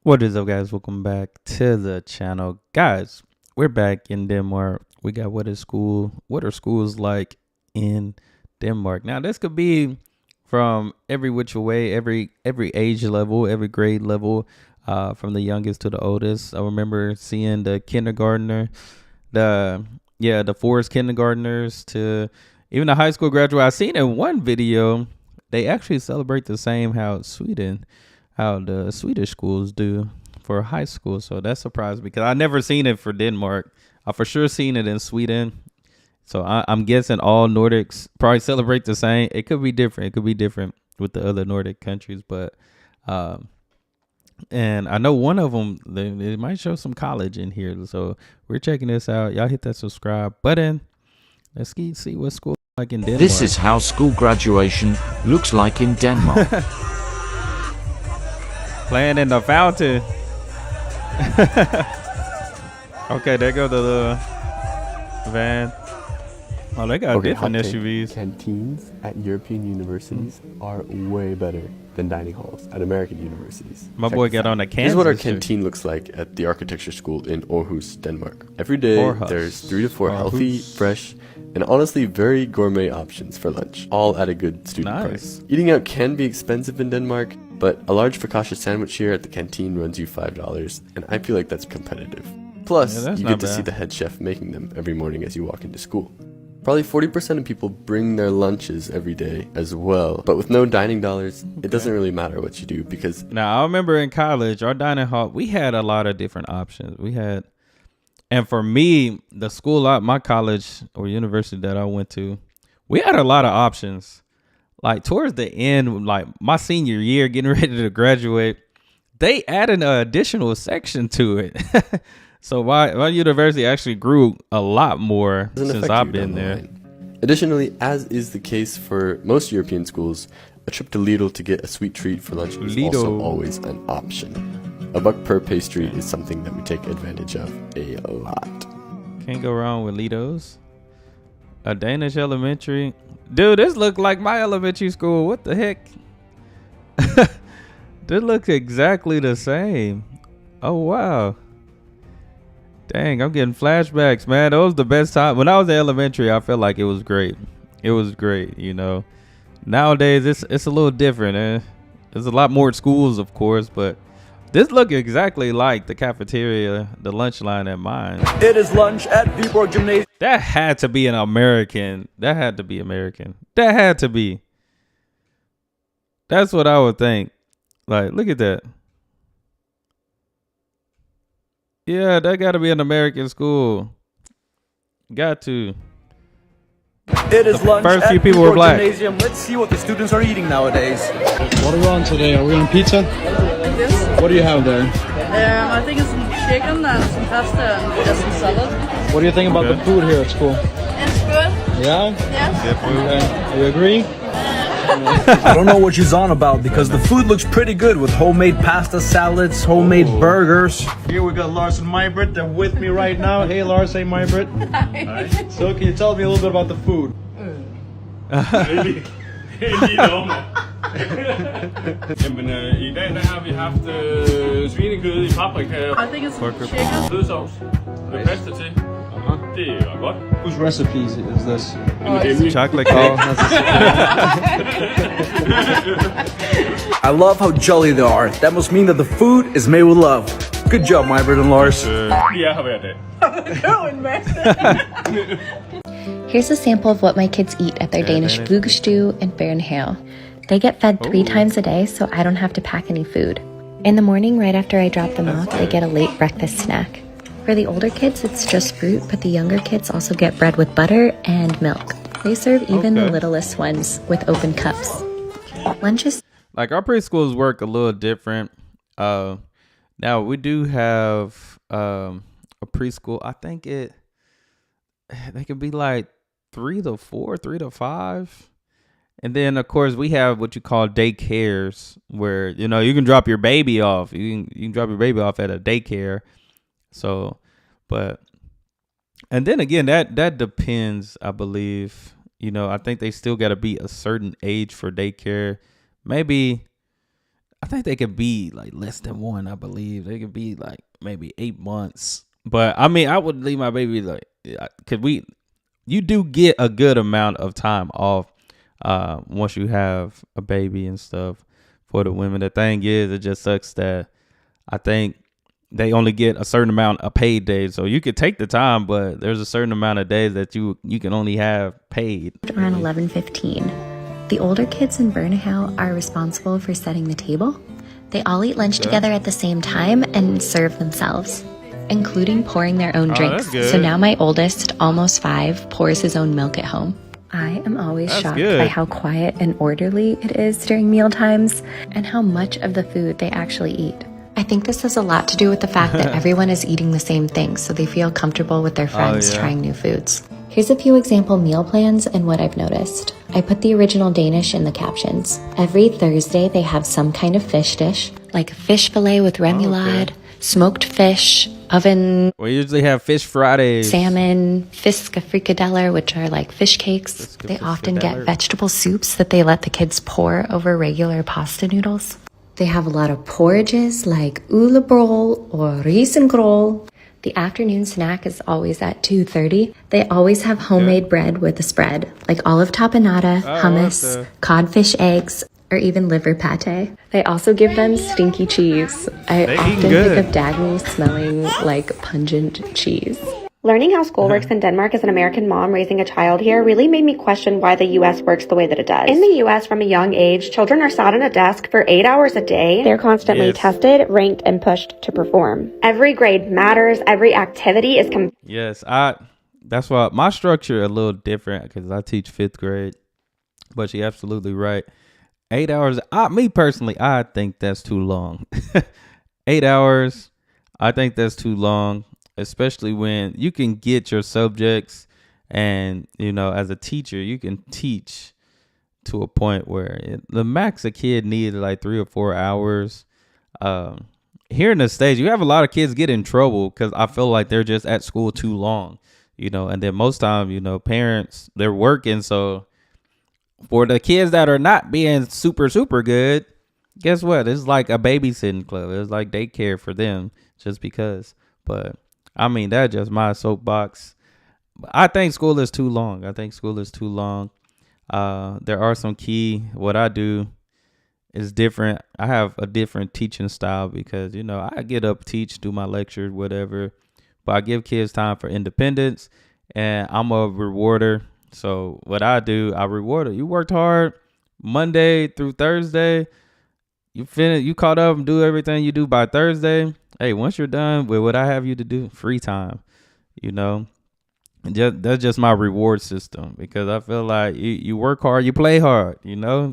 What is up, guys? Welcome back to the channel. Guys, we're back in Denmark. We got what are schools like in Denmark? Now, this could be from every which way, every age level, every grade level, from the youngest to the oldest. I remember seeing the kindergartner, the forest kindergartners to even the high school graduate. I seen in one video, they actually celebrate the same how the Swedish schools do for high school. So that surprised me because I never seen it for Denmark. I for sure seen it in Sweden. So I'm guessing all Nordics probably celebrate the same. It could be different. It could be different with the other Nordic countries, but and I know one of them, they might show some college in here. So we're checking this out. Y'all hit that subscribe button. Let's see what school like in Denmark. This is how school graduation looks like in Denmark. Playing in the fountain. Okay, there go the van. Oh, they got different SUVs. Canteens at European universities are way better than dining halls at American universities. My boy got on a Kansas. Here's what our canteen looks like at the architecture school in Aarhus, Denmark. Every day, there's 3 to 4 healthy, fresh, and honestly very gourmet options for lunch, all at a good student price. Eating out can be expensive in Denmark, but a large focaccia sandwich here at the canteen runs you $5, and I feel like that's competitive. Plus, you get to see the head chef making them every morning as you walk into school. Probably 40% of people bring their lunches every day as well, but with no dining dollars, it doesn't really matter what you do because... Now, I remember in college, our dining hall, we had a lot of different options. And for me, the school, my college or university that I went to, we had a lot of options. Like towards the end, like my senior year, getting ready to graduate, they added an additional section to it. So my university actually grew a lot more since I've been there. Additionally, as is the case for most European schools, a trip to Lidl to get a sweet treat for lunch is also always an option. $1 per pastry is something that we take advantage of a lot. Can't go wrong with Lido's. A Danish elementary. Dude, this looked like my elementary school. What the heck? This looks exactly the same. Oh, wow. Dang, I'm getting flashbacks, man. That was the best time. When I was in elementary, I felt like it was great. It was great, you know. Nowadays, it's a little different. There's a lot more schools, of course, but this look exactly like the cafeteria, the lunch line at mine. It is lunch at Viborg Gymnasium. That had to be an American. That had to be American. That had to be. That's what I would think. Like, look at that. Yeah, that got to be an American school. Got to. It is lunch first at few people were Viborg black. Gymnasium. Let's see what the students are eating nowadays. What are we on today? Are we on pizza? Yes. What do you have there? I think it's some chicken and some pasta and some salad. What do you think about the food here at school? It's good. Yeah? Yes. Okay. You agree? I don't know what she's on about because the food looks pretty good with homemade pasta salads, homemade burgers. Here we got Lars and Maj-Britt. They're with me right now. Hey Lars, hey Maj-Britt. Hi. So can you tell me a little bit about the food? Jamen, i dag der har vi haft svinekød i paprika I think it's some chicken. sødsovs med pasta til. Det var godt. Whose recipes is this? Chocolate cake. I love how jolly they are. That must mean that the food is made with love. Good job, Maj-Britt and Lars. Vi er her hver dag. Here's a sample of what my kids eat at their Danish vuggestue and børnehave. They get fed 3 times a day, so I don't have to pack any food. In the morning, right after I drop them off, they get a late breakfast snack. For the older kids, it's just fruit, but the younger kids also get bread with butter and milk. They serve even the littlest ones with open cups. Lunch is... Like our preschools work a little different. Now we do have a preschool. I think they could be like 3 to 4, 3 to 5. And then of course we have what you call daycares where, you know, you can drop your baby off. You can drop your baby off at a daycare. So, and then again, that depends, I believe. You know, I think they still got to be a certain age for daycare. Maybe I think they could be like less than 1. I believe they could be like maybe 8 months. But I mean, I would leave my baby like, you do get a good amount of time off once you have a baby and stuff for the women. The thing is, it just sucks that I think they only get a certain amount of paid days. So you could take the time, but there's a certain amount of days that you can only have paid. Around 11:15. The older kids in Burnham are responsible for setting the table. They all eat lunch together at the same time and serve themselves, including pouring their own drinks. So now my oldest, almost 5, pours his own milk at home. I am always shocked by how quiet and orderly it is during meal times and how much of the food they actually eat. I think this has a lot to do with the fact that everyone is eating the same things, so they feel comfortable with their friends trying new foods. Here's a few example meal plans and what I've noticed. I put the original Danish in the captions. Every Thursday, they have some kind of fish dish, like fish fillet with remoulade, smoked fish, oven. We usually have fish Fridays. Salmon, fiska frikadeller, which are like fish cakes. They often get vegetable soups that they let the kids pour over regular pasta noodles. They have a lot of porridges like ulebrol or risengrol. The afternoon snack is always at 2:30. They always have homemade bread with a spread, like olive tapenade, hummus, codfish eggs, or even liver pate. They also give them stinky cheese. I often think of Dagny smelling like pungent cheese. Learning how school works in Denmark as an American mom raising a child here really made me question why the U.S. works the way that it does. In the U.S., from a young age, children are sat at a desk for 8 hours a day. They're constantly tested, ranked, and pushed to perform. Every grade matters. Every activity is that's why my structure a little different, because I teach 5th grade. But you're absolutely right. 8 hours. Me personally, I think that's too long. 8 hours. I think that's too long. Especially when you can get your subjects and, as a teacher, you can teach to a point where the max a kid needs like 3 or 4 hours. Here in the States, you have a lot of kids get in trouble because I feel like they're just at school too long, and then most time, parents, they're working. So for the kids that are not being super, super good, guess what? It's like a babysitting club. It's like daycare for them just because. But I mean, that's just my soapbox. I think school is too long. There are some what I do is different. I have a different teaching style because, I get up, teach, do my lectures, whatever. But I give kids time for independence, and I'm a rewarder. So what I do, I reward it. You worked hard Monday through Thursday. You finish, you caught up and do everything you do by Thursday. Hey, once you're done with what I have you to do, free time, that's just my reward system, because I feel like you work hard, you play hard,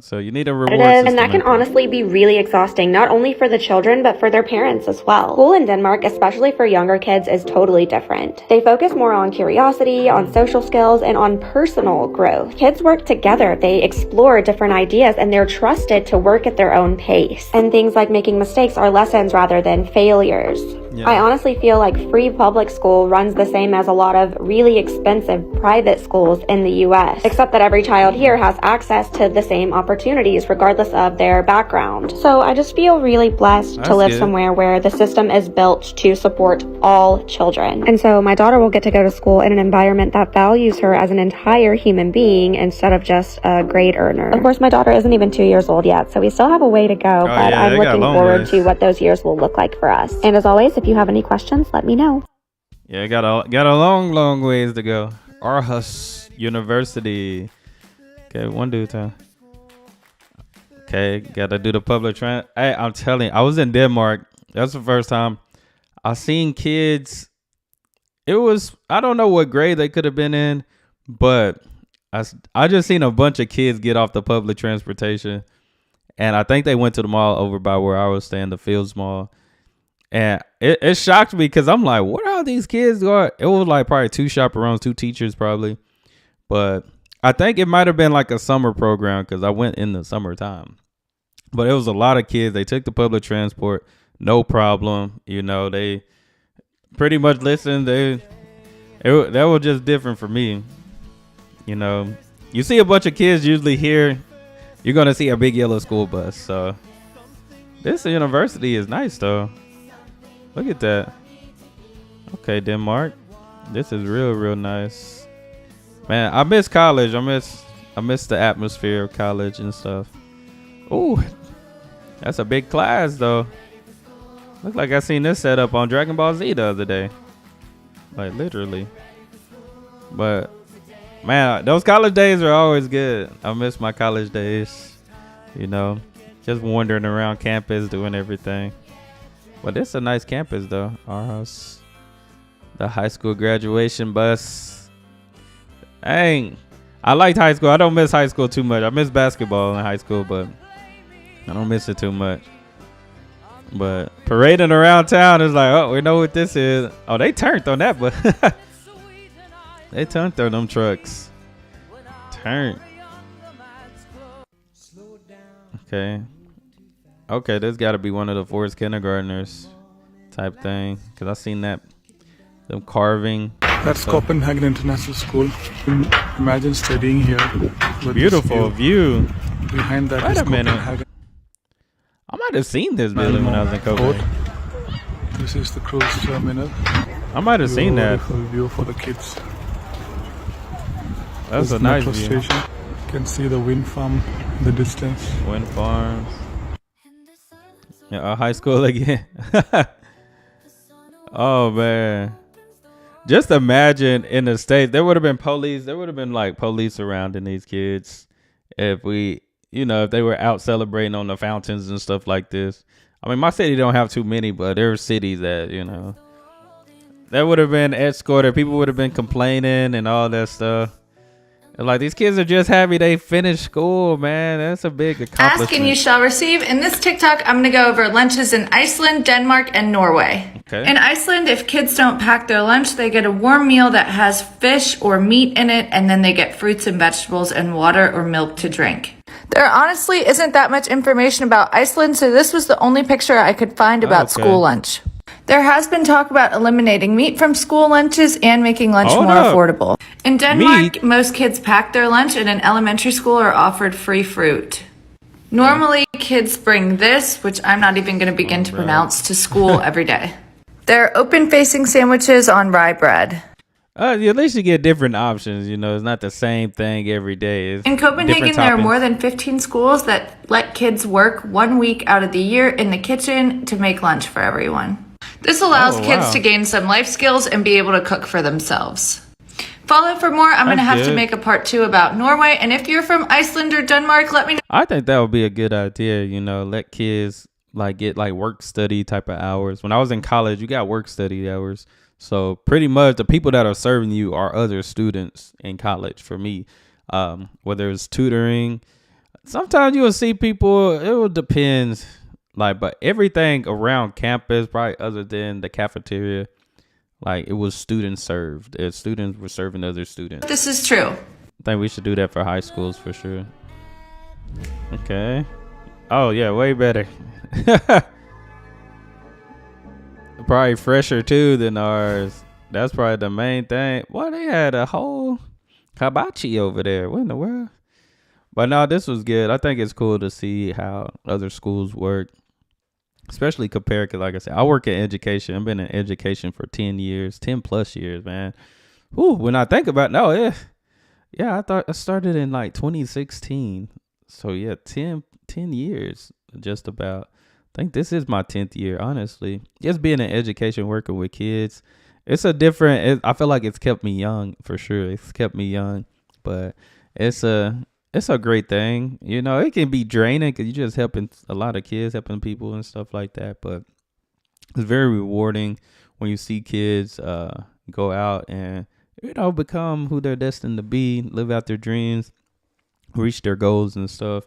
so you need a reward system. And that can honestly be really exhausting, not only for the children, but for their parents as well. School in Denmark, especially for younger kids, is totally different. They focus more on curiosity, on social skills, and on personal growth. Kids work together, they explore different ideas, and they're trusted to work at their own pace. And things like making mistakes are lessons rather than failures. Yeah. I honestly feel like free public school runs the same as a lot of really expensive private schools in the US, except that every child here has access to the same opportunities regardless of their background. So I just feel really blessed to live somewhere where the system is built to support all children. And so my daughter will get to go to school in an environment that values her as an entire human being instead of just a grade earner. Of course, my daughter isn't even 2 years old yet, so we still have a way to go, but I'm looking forward to what those years will look like for us. And as always, if you have any questions, let me know. Yeah, got a long ways to go. Aarhus University. Okay, one dude time. Okay, gotta do the public transit. Hey, I'm telling you, I was in Denmark. That's the first time I seen kids. It was, I don't know what grade they could have been in, but I just seen a bunch of kids get off the public transportation, and I think they went to the mall over by where I was staying, the Fields Mall. And it shocked me because I'm like, what are these kids going? It was like probably 2 chaperones, 2 teachers probably. But I think it might have been like a summer program because I went in the summertime. But it was a lot of kids. They took the public transport, no problem. They pretty much listened. That was just different for me. You see a bunch of kids usually here, you're going to see a big yellow school bus. So This university is nice though. Look at that. Okay, Denmark. This is real nice. Man, I miss college. I miss the atmosphere of college and stuff. Ooh, that's a big class though. Look like I seen this set up on Dragon Ball Z the other day. Like literally. But man, those college days are always good. I miss my college days. You know, just wandering around campus doing everything. But it's a nice campus though. Our house. The high school graduation bus. Dang. I liked high school. I don't miss high school too much. I miss basketball in high school, but I don't miss it too much. But parading around town is like, oh, we know what this is. Oh, they turned on that, but they turned on them trucks. Turn. Okay, this got to be one of the Forest kindergartners type thing, because I seen that. Them carving. That's Copenhagen International School. Imagine studying here. Beautiful view. Behind that Wait is a minute. Copenhagen. I might have seen this building when I was in Copenhagen. This is the cruise terminal. I might have seen that. Beautiful view for the kids. That's a nice view. Station. You can see the wind farm in the distance. Wind farms. Yeah, high school again. Oh man. Just imagine in the States, there would have been police. There would have been like police surrounding these kids if if they were out celebrating on the fountains and stuff like this. I mean, my city don't have too many, but there are cities that, that would have been escorted. People would have been complaining and all that stuff. And like, these kids are just happy they finished school, man. That's a big accomplishment. Ask and you shall receive. In this TikTok, I'm going to go over lunches in Iceland, Denmark, and Norway. Okay. In Iceland, if kids don't pack their lunch, they get a warm meal that has fish or meat in it, and then they get fruits and vegetables and water or milk to drink. There honestly isn't that much information about Iceland, so this was the only picture I could find about school lunch. There has been talk about eliminating meat from school lunches and making lunch more affordable. In Denmark, most kids pack their lunch, and in elementary school are offered free fruit. Normally, kids bring this, which I'm not even going to begin to pronounce, to school every day. There are open-facing sandwiches on rye bread. At least you get different options. It's not the same thing every day. It's in Copenhagen, there are more than 15 schools that let kids work 1 week out of the year in the kitchen to make lunch for everyone. This allows kids to gain some life skills and be able to cook for themselves. Follow for more. I'm going to have to make a part 2 about Norway. And if you're from Iceland or Denmark, let me know. I think that would be a good idea. Let kids get work study type of hours. When I was in college, you got work study hours. So pretty much the people that are serving you are other students in college for me. Whether it's tutoring, sometimes you will see people, it will depend. But everything around campus, probably other than the cafeteria, it was student served. Students were serving other students. This is true. I think we should do that for high schools for sure. Okay. Oh yeah, way better. Probably fresher too than ours. That's probably the main thing. Well, they had a whole hibachi over there. What in the world? But no, this was good. I think it's cool to see how other schools work, especially compared, because like I said, I work in education. I've been in education for 10 plus years, man. Ooh, when I think about it, yeah, I thought I started in 2016. So yeah, 10 years just about. I think this is my 10th year, honestly. Just being in education, working with kids, it's a different, I feel like it's kept me young for sure. It's kept me young, but it's a great thing. It can be draining because you're just helping a lot of kids, helping people and stuff like that. But it's very rewarding when you see kids go out and, become who they're destined to be, live out their dreams, reach their goals and stuff.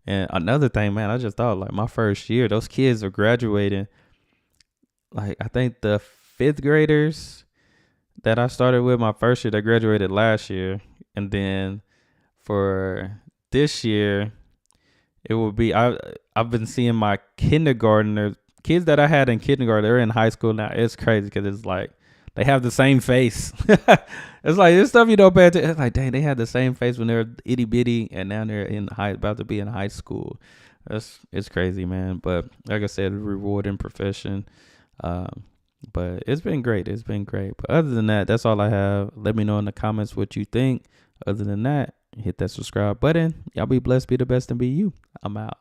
And another thing, man, I just thought my first year, those kids are graduating. I think the 5th graders that I started with my first year, they graduated last year. And then for this year, it will be, I've been seeing my kindergartners, kids that I had in kindergarten, they're in high school now. It's crazy because it's they have the same face. It's this stuff you don't pay attention. It's dang, they had the same face when they were itty bitty, and now they're about to be in high school. It's crazy, man. But like I said, a rewarding profession. But it's been great. It's been great. But other than that, that's all I have. Let me know in the comments what you think. Other than that, hit that subscribe button. Y'all be blessed, be the best, and be you. I'm out.